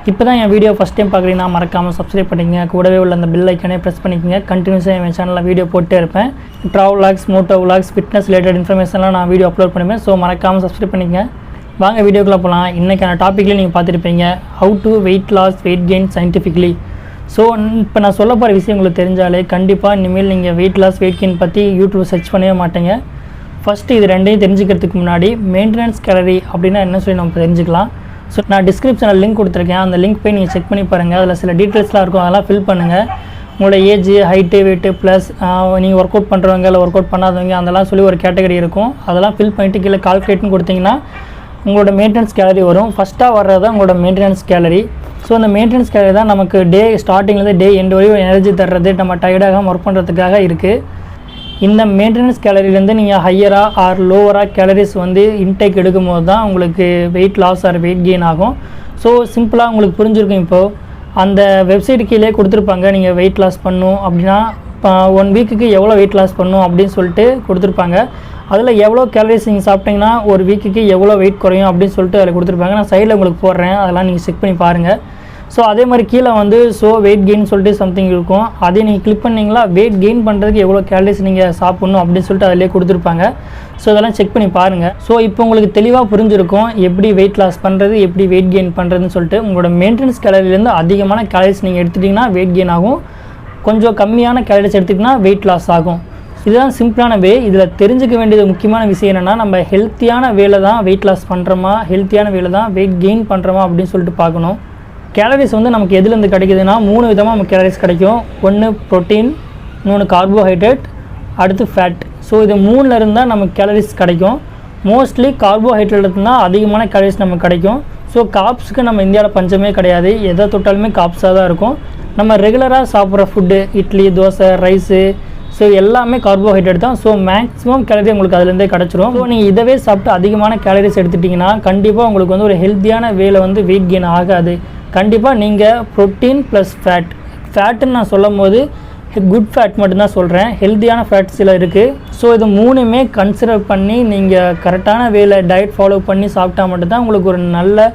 இப்போ தான் என் video first time பார்க்குறீங்கன்னா மறக்காமல் சப்ஸ்கிரைப் பண்ணிக்கங்க. கூடவே உள்ள அந்த பெல் ஐக்கனே ப்ரெஸ் பண்ணிக்கங்க. கண்டினியூஸாக என் சேனலில் வீடியோ போட்டே இருப்பேன். Travel vlogs, moto vlogs, fitness related இன்ஃபர்மேஷன்லாம் நான் வீடியோ அப்லோட் பண்ணுவேன். ஸோ மறக்காமல் சப்ஸ்கிரைப் பண்ணிக்கங்க. வாங்க வீடியோக்குள்ளே போகலாம். இன்றைக்கான டாப்பிக்கில் நீங்கள் பார்த்துருப்பீங்க, how to weight loss weight gain scientifically. So இப்போ நான் சொல்ல போகிற விஷயம் உங்களுக்கு தெரிஞ்சாலே கண்டிப்பாக இனிமேல் நீங்கள் வெயிட் லாஸ் வெயிட் கெயின் பற்றி யூடியூப் சர்ச் பண்ணவே மாட்டீங்க. ஃபஸ்ட்டு இது ரெண்டையும் தெரிஞ்சுக்கிறதுக்கு முன்னாடி மெயின்டெனன்ஸ் கேலரி அப்படின்னா என்ன சொல்லி நம்ம தெரிஞ்சுக்கலாம். ஸோ நான் டிஸ்கிரிப்ஷனில் லிங்க் கொடுத்துருக்கேன். அந்த லிங்க் போய் நீங்கள் செக் பண்ணி பாருங்கள். அதில் சில டீட்டெயில்ஸ்லாம் இருக்கும், அதெல்லாம் ஃபில் பண்ணுங்கள். உங்களோட ஏஜ், ஹைட்டு, வெயிட்டு ப்ளஸ் நீங்கள் ஒர்க் அவுட் பண்ணுறவங்க இல்லை ஒர்க் அவுட் பண்ணாதவங்க அதெல்லாம் சொல்லி ஒரு கேட்டகரி இருக்கும். அதெல்லாம் ஃபில் பண்ணிவிட்டு கீழே கால்குலேட்னு கொடுத்தீங்கன்னா உங்களோட மெயின்டெனன்ஸ் கேலரி வரும். ஃபஸ்ட்டாக வர்றது தான் உங்களோட மெயின்டெனன்ஸ் கேலரி. ஸோ அந்த மெயின்டெனன்ஸ் கேலரி தான் நமக்கு டே ஸ்டார்டிங்லேருந்து டே எண்ட் வரையும் எனர்ஜி தர்றது, நம்ம டயர்டாகாமல் ஒர்க் பண்ணுறதுக்காக இருக்குது. இந்த மெயின்டெனன்ஸ் கேலரியிலேருந்து நீங்கள் ஹையராக ஆர் லோவராக கேலரிஸ் இன்டேக் எடுக்கும்போது தான் உங்களுக்கு weight loss or weight gain ஆகும். ஸோ சிம்பிளாக உங்களுக்கு புரிஞ்சிருக்கும். இப்போது அந்த வெப்சைட் கீழே கொடுத்துருப்பாங்க, நீங்கள் வெயிட் லாஸ் பண்ணணும் அப்படின்னா 1 வீக்குக்கு எவ்வளோ வெயிட் லாஸ் பண்ணணும் அப்படின்னு சொல்லிட்டு கொடுத்துருப்பாங்க. அதில் எவ்வளோ கேலரிஸ் நீங்கள் சாப்பிட்டீங்கன்னா ஒரு வீக்குக்கு எவ்வளோ வெயிட் குறையும் அப்படின்னு சொல்லிட்டு அதில் கொடுத்துருப்பாங்க. நான் சைடில் உங்களுக்கு போடுறேன், அதெல்லாம் நீங்கள் செக் பண்ணி பாருங்கள். ஸோ அதே மாதிரி கீழே ஸோ வெயிட் கெயின் சொல்லிட்டு சம்திங் இருக்கும். அதே நீங்கள் கிளிக் பண்ணிங்களா வெயிட் கெயின் பண்ணுறதுக்கு எவ்வளோ கேலரிஸ் நீங்கள் சாப்பிட்ணும் அப்படின்னு சொல்லிட்டு அதிலே கொடுத்துருப்பாங்க. ஸோ அதெல்லாம் செக் பண்ணி பாருங்கள். ஸோ இப்போ உங்களுக்கு தெளிவாக புரிஞ்சிருக்கும் எப்படி வெயிட் லாஸ் பண்ணுறது, எப்படி வெயிட் கெயின் பண்ணுறதுன்னு சொல்லிட்டு. உங்களோட மெயின்டெனன்ஸ் கேலரியிலேருந்து அதிகமான கேலரிஸ் நீங்கள் எடுத்துட்டிங்கன்னா வெயிட் கெயின் ஆகும், கொஞ்சம் கம்மியான கேலரிஸ் எடுத்துக்கிட்டிங்கன்னா வெயிட் லாஸ் ஆகும். இதுதான் சிம்பிளான வே. இதில் தெரிஞ்சுக்க வேண்டியது முக்கியமான விஷயம் என்னென்னா, நம்ம ஹெல்த்தியான வேலை தான் வெயிட் லாஸ் பண்ணுறோமா, ஹெல்த்தியான வேலை தான் வெயிட் கெயின் பண்ணுறோமா அப்படின்னு சொல்லிட்டு பார்க்கணும். கேலரிஸ் நமக்கு எதுலேருந்து கிடைக்குதுன்னா 3 விதமாக நமக்கு கேலரிஸ் கிடைக்கும். ஒன்று ப்ரோட்டீன், இன்னொன்று கார்போஹைட்ரேட், அடுத்து ஃபேட். ஸோ இது 3ல் இருந்தால் நமக்கு கேலரிஸ் கிடைக்கும். மோஸ்ட்லி கார்போஹைட்ரேட் தான் அதிகமான கேலரிஸ் நமக்கு கிடைக்கும். ஸோ காப்ஸுக்கு நம்ம இந்தியாவில் பஞ்சமே கிடையாது. எதை தொட்டாலுமே காப்ஸாக தான் இருக்கும். நம்ம ரெகுலராக சாப்பிட்ற food idli, dosa, rice, so எல்லாமே கார்போஹைட்ரேட் தான். ஸோ மேக்ஸிமம் கேலரி உங்களுக்கு அதுலேருந்தே கிடச்சிரும். ஸோ நீங்கள் இதவே சாப்பிட்டு அதிகமான கேலரிஸ் எடுத்துட்டிங்கன்னா கண்டிப்பாக உங்களுக்கு ஒரு ஹெல்த்தியான வேலை வெயிட் கெயின் ஆகாது. கண்டிப்பாக நீங்கள் ப்ரோட்டீன் ப்ளஸ் ஃபேட்டுன்னு நான் சொல்லும் போது குட் ஃபேட் மட்டும்தான் சொல்கிறேன். ஹெல்த்தியான ஃபேட்ஸ் சில இருக்குது. ஸோ இது 3மே கன்சிடர் பண்ணி நீங்கள் கரெக்டான வேலை டயட் ஃபாலோ பண்ணி சாப்பிட்டா மட்டும்தான் உங்களுக்கு ஒரு நல்ல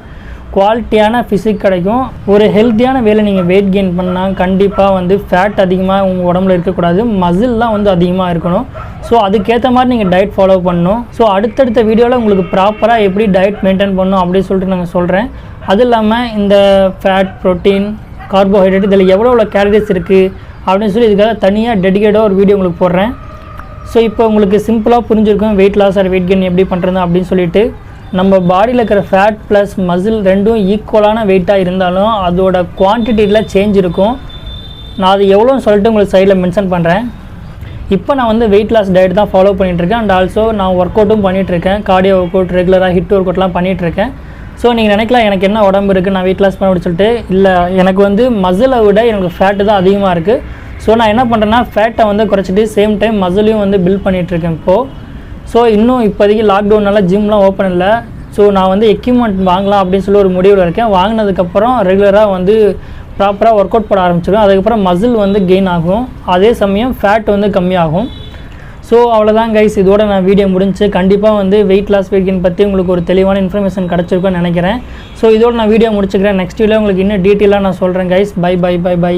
குவாலிட்டியான ஃபிசிக் கிடைக்கும். ஒரு ஹெல்த்தியான வேலை நீங்கள் வெயிட் கெயின் பண்ணால் கண்டிப்பாக ஃபேட் அதிகமாக உங்கள் உடம்புல இருக்கக்கூடாது, மசில் தான் அதிகமாக இருக்கணும். ஸோ அதுக்கேற்ற மாதிரி நீங்கள் டயட் ஃபாலோ பண்ணணும். ஸோ அடுத்தடுத்த வீடியோவில் உங்களுக்கு ப்ராப்பராக எப்படி டயட் மெயின்டைன் பண்ணணும் அப்படின்னு சொல்லிட்டு நாங்கள் சொல்கிறேன். அது இல்லாமல் இந்த ஃபேட், ப்ரோட்டீன், கார்போஹைட்ரேட் இதில் எவ்வளோ கேலரிஸ் இருக்குது அப்படின்னு சொல்லி இதுக்காக தனியாக டெடிகேட்டாக ஒரு வீடியோ உங்களுக்கு போடுறேன். ஸோ இப்போ உங்களுக்கு சிம்பிளாக புரிஞ்சிருக்கும் weight loss or weight gain எப்படி பண்ணுறது அப்படின்னு சொல்லிட்டு. நம்ம பாடியில் இருக்கிற ஃபேட் ப்ளஸ் மசில் ரெண்டும் ஈக்குவலான வெயிட்டாக இருந்தாலும் அதோட குவான்டிட்டியில் சேஞ்ச் இருக்கும். நான் அது எவ்வளோன்னு சொல்லிட்டு உங்களுக்கு சைடில் மென்ஷன் பண்ணுறேன். இப்போ நான் வெயிட் லாஸ் டயட் தான் ஃபாலோ பண்ணிகிட்ருக்கேன். அண்ட் ஆல்சோ நான் ஒர்க் அவுட்டும் பண்ணிகிட்ருக்கேன். கார்டியோ ஒர்க் அவுட், ரெகுலராக ஹிட் ஒர்க் அவுட்லாம் பண்ணிகிட்ருக்கேன். ஸோ நீங்கள் நினைக்கலாம் எனக்கு என்ன உடம்பு இருக்குது, நான் வெயிட் லாஸ் பண்ண அப்படின்னு சொல்லிட்டு. இல்லை, எனக்கு மசிலை விட எனக்கு ஃபேட்டு தான் அதிகமாக இருக்குது. ஸோ நான் என்ன பண்ணுறேன்னா ஃபேட்டை குறைச்சிட்டு சேம் டைம் மசிலையும் பில்ட் பண்ணிகிட்ருக்கேன் இப்போது. ஸோ இன்னும் இப்போதைக்கு லாக்டவுனால ஜிம்லாம் ஓப்பன் இல்லை. ஸோ நான் எக்யூப்மெண்ட் வாங்கலாம் அப்படின்னு சொல்லி ஒரு முடிவில் இருக்கேன். வாங்கினதுக்கப்புறம் ரெகுலராக ப்ராப்பராக ஒர்க் அவுட் பண்ண ஆரம்பிச்சிடும். அதுக்கப்புறம் மசில் கெயின் ஆகும், அதே சமயம் ஃபேட் கம்மியாகும். ஸோ அவ்வளோதான் கைஸ், இதோட நான் வீடியோ முடிஞ்சு. கண்டிப்பாக வெயிட் லாஸ் வெயிட் கெயின் பற்றி உங்களுக்கு ஒரு தெளிவான இன்ஃபர்மேஷன் கிடச்சிருக்குன்னு நினைக்கிறேன். ஸோ இதோட நான் வீடியோ முடிச்சுக்கிறேன். நெக்ஸ்ட் வீடியோ உங்களுக்கு இன்னும் டீட்டெயிலாக நான் சொல்கிறேன் guys. Bye bye bye by.